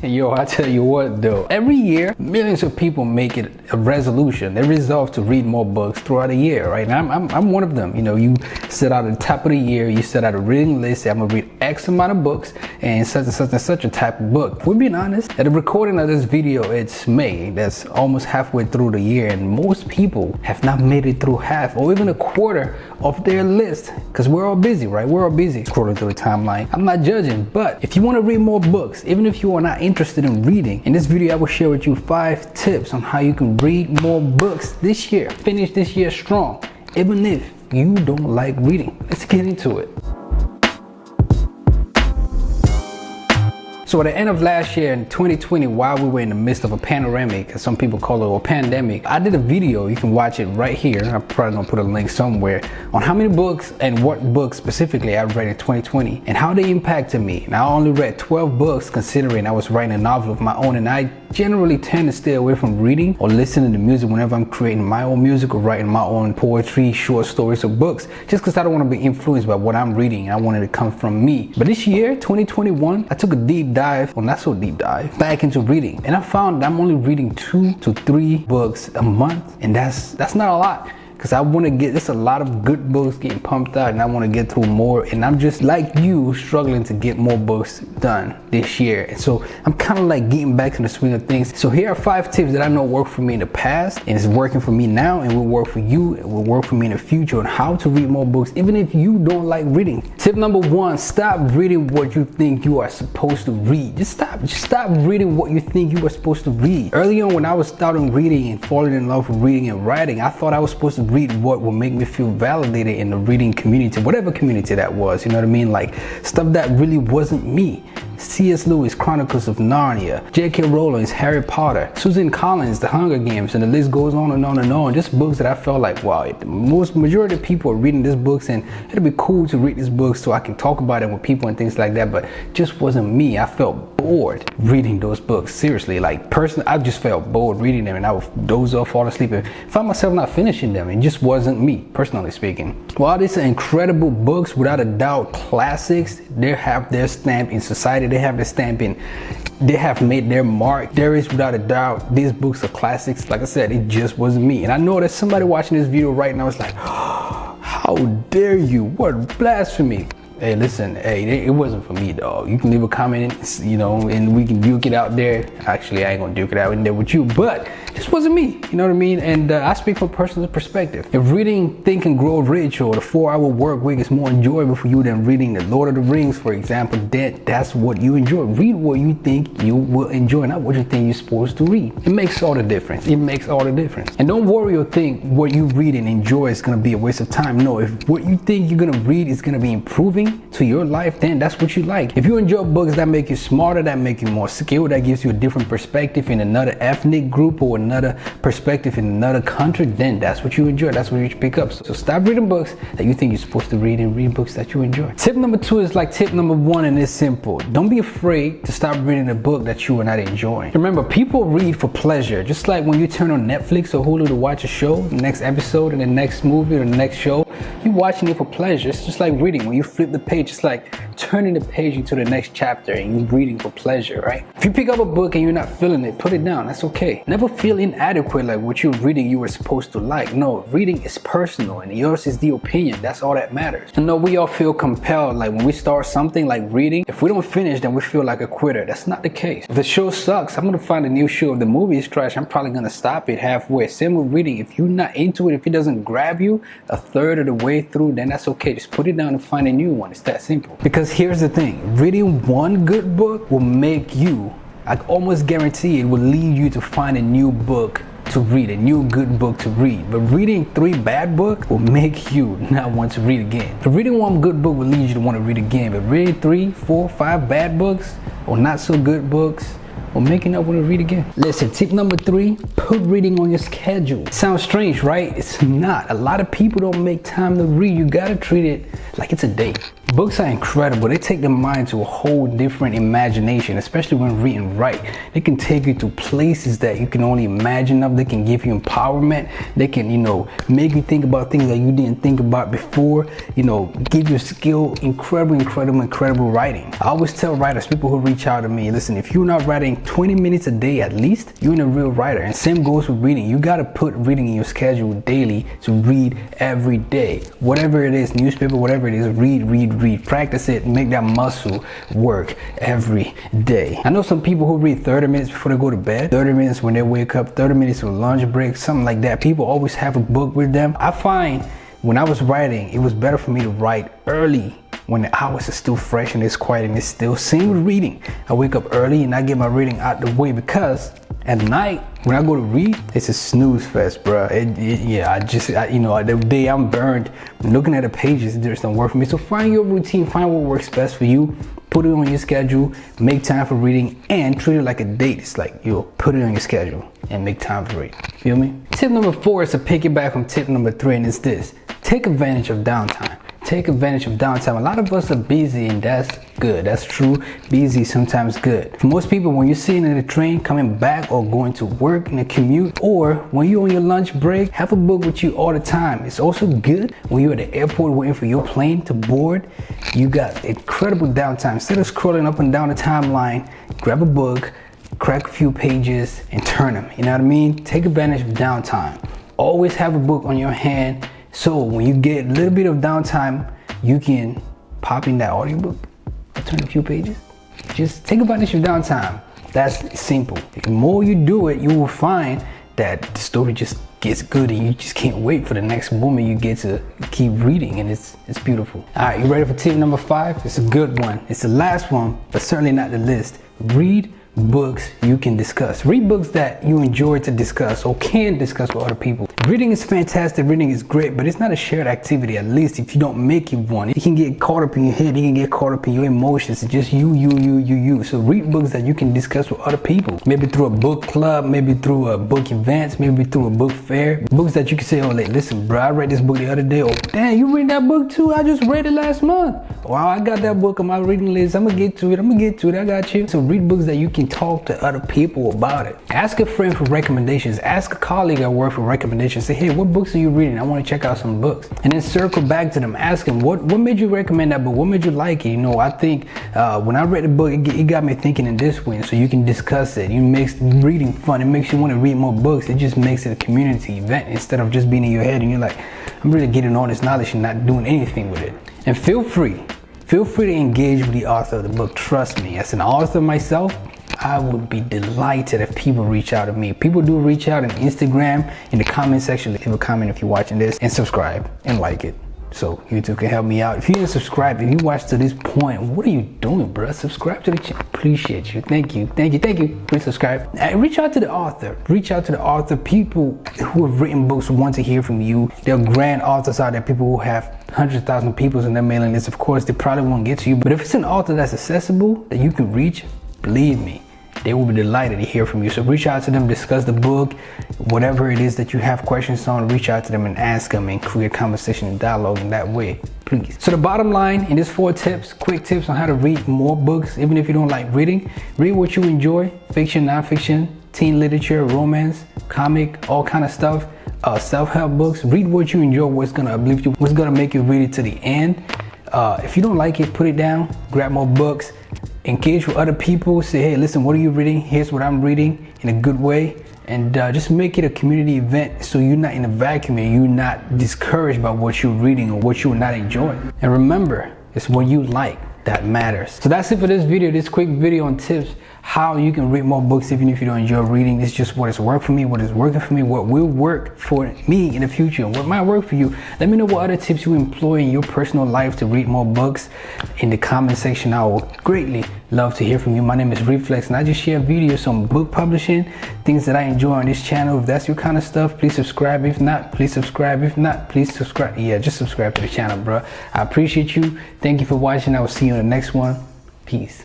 Yo, I tell you what though, every year, millions of people make it a resolution. They resolve to read more books throughout the year, right? And I'm one of them. You know, you set out at the top of the year, you set out a reading list, say I'm gonna read X amount of books and such and such and such a type of book. If we're being honest, at the recording of this video, it's May. That's almost halfway through the year, and most people have not made it through half or even a quarter of their list, because we're all busy, right? We're all busy scrolling through the timeline. I'm not judging, but if you want to read more books, even if you are not interested in reading, in this video I will share with you 5 tips on how you can read more books this year, finish this year strong, even if you don't like reading. Let's get into it. So at the end of last year in 2020, while we were in the midst of a panoramic, as some people call it, or pandemic, I did a video. You can watch it right here. I'm probably gonna put a link somewhere on how many books and what books specifically I read in 2020 and how they impacted me. And I only read 12 books considering I was writing a novel of my own, and I generally tend to stay away from reading or listening to music whenever I'm creating my own music or writing my own poetry, short stories, or books, just because I don't want to be influenced by what I'm reading. I wanted to come from me. But this year, 2021, I took a deep dive, well, not so deep dive, back into reading, and I found I'm only reading 2 to 3 books a month, and that's not a lot. Because I want to get, there's a lot of good books getting pumped out and I want to get through more, and I'm just like you, struggling to get more books done this year. And so I'm kind of like getting back to the swing of things. So here are 5 tips that I know worked for me in the past and it's working for me now and will work for you and will work for me in the future on how to read more books even if you don't like reading. Tip number 1, stop reading what you think you are supposed to read. Just stop reading what you think you are supposed to read. Early on when I was starting reading and falling in love with reading and writing, I thought I was supposed to read what would make me feel validated in the reading community, whatever community that was, you know what I mean? Like stuff that really wasn't me. C.S. Lewis, Chronicles of Narnia, J.K. Rowling's Harry Potter, Susan Collins, The Hunger Games, and the list goes on and on and on. Just books that I felt like, wow, the majority of people are reading these books and it'd be cool to read these books so I can talk about it with people and things like that, but just wasn't me. I felt bored reading those books. Seriously, like personally, I just felt bored reading them and I would doze off, fall asleep, and found myself not finishing them. It just wasn't me, personally speaking. While these are incredible books, without a doubt, classics, they have their stamp in society. They have their stamp in, they have made their mark. There is without a doubt, these books are classics. Like I said, it just wasn't me. And I know that somebody watching this video right now is like, oh, how dare you? What blasphemy. Hey, listen, hey, it wasn't for me, dog. You can leave a comment, you know, and we can duke it out there. Actually, I ain't gonna duke it out in there with you, but this wasn't me, you know what I mean? And I speak from personal perspective. If reading Think and Grow Rich or the 4-Hour Work Week is more enjoyable for you than reading The Lord of the Rings, for example, then that's what you enjoy. Read what you think you will enjoy, not what you think you're supposed to read. It makes all the difference. It makes all the difference. And don't worry or think what you read and enjoy is gonna be a waste of time. No, if what you think you're gonna read is gonna be improving to your life, then that's what you like. If you enjoy books that make you smarter, that make you more skilled, that gives you a different perspective in another ethnic group or another perspective in another country, then that's what you enjoy. That's what you pick up. So stop reading books that you think you're supposed to read and read books that you enjoy. Tip number 2 is like tip number 1, and it's simple. Don't be afraid to stop reading a book that you are not enjoying. Remember, people read for pleasure. Just like when you turn on Netflix or Hulu to watch a show, the next episode and the next movie or the next show, you're watching it for pleasure. It's just like reading. When you flip the page, it's like turning the page into the next chapter and you're reading for pleasure, right? If you pick up a book and you're not feeling it, put it down. That's okay. Never feel inadequate like what you're reading you were supposed to like. No, reading is personal and yours is the opinion. That's all that matters. And no, we all feel compelled, like when we start something like reading, if we don't finish, then we feel like a quitter. That's not the case. If the show sucks, I'm gonna find a new show. If the movie is trash, I'm probably gonna stop it halfway. Same with reading. If you're not into it, if it doesn't grab you a third of the way through, then that's okay. Just put it down and find a new one. It's that simple. Because here's the thing, reading one good book will make you, I almost guarantee it will lead you to find a new book to read, a new good book to read. But reading 3 bad books will make you not want to read again. But reading 1 good book will lead you to want to read again. But reading 3, 4, 5 bad books or not so good books will make you not want to read again. Listen, tip number 3, put reading on your schedule. Sounds strange, right? It's not. A lot of people don't make time to read. You gotta treat it like it's a date. Books are incredible. They take the mind to a whole different imagination, especially when reading right. They can take you to places that you can only imagine of. They can give you empowerment. They can, make you think about things that you didn't think about before, give you a skill. Incredible writing. I always tell writers, people who reach out to me, listen, if you're not writing 20 minutes a day at least, you're a real writer. And same goes with reading. You got to put reading in your schedule daily to read every day. Whatever it is, newspaper, whatever it is, read. Practice it, make that muscle work every day. I know some people who read 30 minutes before they go to bed, 30 minutes when they wake up, 30 minutes for lunch break, something like that. People always have a book with them. I find when I was writing, it was better for me to write early when the hours are still fresh and it's quiet and it's still. Same with reading. I wake up early and I get my reading out the way, because at night when I go to read, it's a snooze fest, bro. The day I'm burned, looking at the pages, it just don't work for me. So find your routine, find what works best for you, put it on your schedule, make time for reading, and treat it like a date. It's like, put it on your schedule and make time for it. Feel me? Tip number 4 is to piggyback from tip number 3, and it's this: take advantage of downtime. Take advantage of downtime. A lot of us are busy, and that's good. That's true. Busy is sometimes good. For most people, when you're sitting in a train coming back or going to work in a commute, or when you're on your lunch break, have a book with you all the time. It's also good when you're at the airport waiting for your plane to board. You got incredible downtime. Instead of scrolling up and down the timeline, grab a book, crack a few pages, and turn them. You know what I mean? Take advantage of downtime. Always have a book on your hand, so when you get a little bit of downtime, you can pop in that audiobook, turn a few pages. Just take advantage of downtime. That's simple. The more you do it, you will find that the story just gets good and you just can't wait for the next moment you get to keep reading, and it's beautiful. All right, you ready for tip number 5? It's a good one. It's the last one, but certainly not the least. Read books you can discuss. Read books that you enjoy to discuss or can discuss with other people. Reading is fantastic, reading is great, but it's not a shared activity, at least if you don't make it one. It can get caught up in your head, you can get caught up in your emotions. It's just you. So read books that you can discuss with other people. Maybe through a book club, maybe through a book events, maybe through a book fair. Books that you can say, listen, bro, I read this book the other day. Oh, damn, you read that book too? I just read it last month. Wow, I got that book on my reading list. I'm gonna get to it. I got you. So read books that you can talk to other people about it. Ask a friend for recommendations. Ask a colleague at work for recommendations. Say, hey, what books are you reading? I want to check out some books. And then circle back to them. Ask them, what made you recommend that book? What made you like it? I think when I read the book, it got me thinking in this way. So you can discuss it. It makes reading fun. It makes you want to read more books. It just makes it a community event instead of just being in your head and you're like, I'm really getting all this knowledge and not doing anything with it. And feel free to engage with the author of the book. Trust me, as an author myself, I would be delighted if people reach out to me. People do reach out on Instagram, in the comment section. Leave a comment if you're watching this, and subscribe and like it so you too can help me out. If you didn't subscribe, if you watched to this point, what are you doing, bro? Subscribe to the channel. Appreciate you. Thank you. Please subscribe. Reach out to the author. People who have written books want to hear from you. There are grand authors out there, people who have 100,000 people in their mailing list. Of course, they probably won't get to you, but if it's an author that's accessible, that you can reach, believe me, they will be delighted to hear from you. So reach out to them, discuss the book, whatever it is that you have questions on, reach out to them and ask them and create conversation and dialogue in that way, please. So the bottom line in these 4 tips, quick tips on how to read more books, even if you don't like reading. Read what you enjoy: fiction, nonfiction, teen literature, romance, comic, all kind of stuff, self-help books. Read what you enjoy, what's gonna uplift you, what's gonna make you read it to the end. If you don't like it, put it down, grab more books. Engage with other people. Say, hey, listen, what are you reading? Here's what I'm reading, in a good way. And just make it a community event so you're not in a vacuum and you're not discouraged by what you're reading or what you're not enjoying. And remember, it's what you like that matters. So that's it for this video, this quick video on tips how you can read more books even if you don't enjoy reading. It's just what has worked for me, what is working for me, what will work for me in the future, what might work for you. Let me know what other tips you employ in your personal life to read more books in the comment section. I will greatly love to hear from you. My name is RifleX, and I just share videos on book publishing, things that I enjoy on this channel. If that's your kind of stuff, please subscribe. If not, please subscribe. If not, please subscribe. Yeah, just subscribe to the channel, bro. I appreciate you. Thank you for watching. I will see you in the next one. Peace.